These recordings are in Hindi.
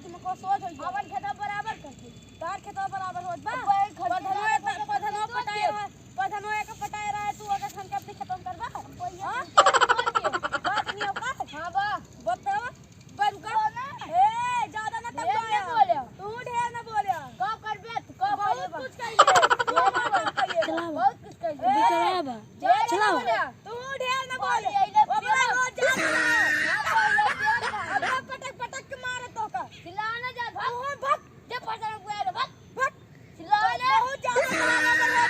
दिमाग को सोच होई अपन खेत बराबर कर तार खेत बराबर होत बा पधनो पटाए रहा पधनो एक पटाए रहा तू अगर खन के अपनी खत्म करबा हां बात नहीं होगा हां बा बताओ बन का ए ज्यादा ना तब बोले तू ढेर ना बोले का करबे का बहुत कुछ कहिए बहुत कुछ कहिए बिकराबा चलाओ तू ढेर ना बोले अपना रोज जा अब पटक पटक के मारे तो का खिलाना जा भग जे पटक बुआ भग भग खिलाना बहुत ज्यादा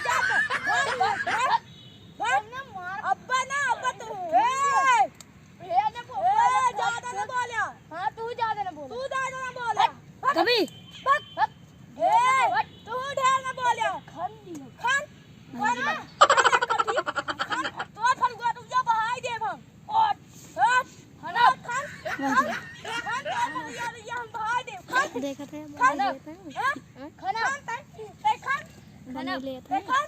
जा भग ना मार अब्बा ना अब्बा तू ए ना बोल ज्यादा ना बोलिया हां तू ज्यादा ना बोल कभी भग ए तू ढेर ना बोलिया खान वरना कभी खान तो फल गो तू जा बहाई दे हम और हना खान ये हम बहाई दे खान देखा था खाना खाना ते खान खाना लेता है खान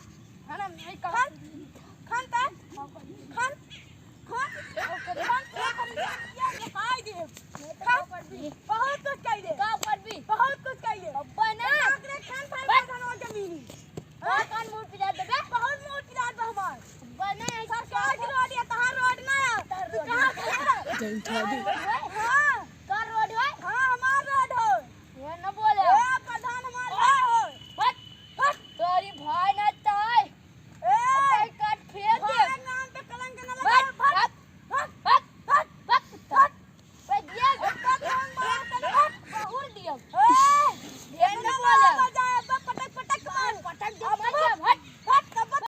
खाना नहीं खान खान ता खान खान ये बहाई दे खान बहुत कुछ कह दे का पर भी बहुत कुछ कह दे अब्बा ना खान फाइल खाना जमीनी हां कान मुंह पिला देबे बहुत मुंह पिला दे हमार अब्बा ना सरकार की रोड है तहां रोड ना है तू कहां उठा दे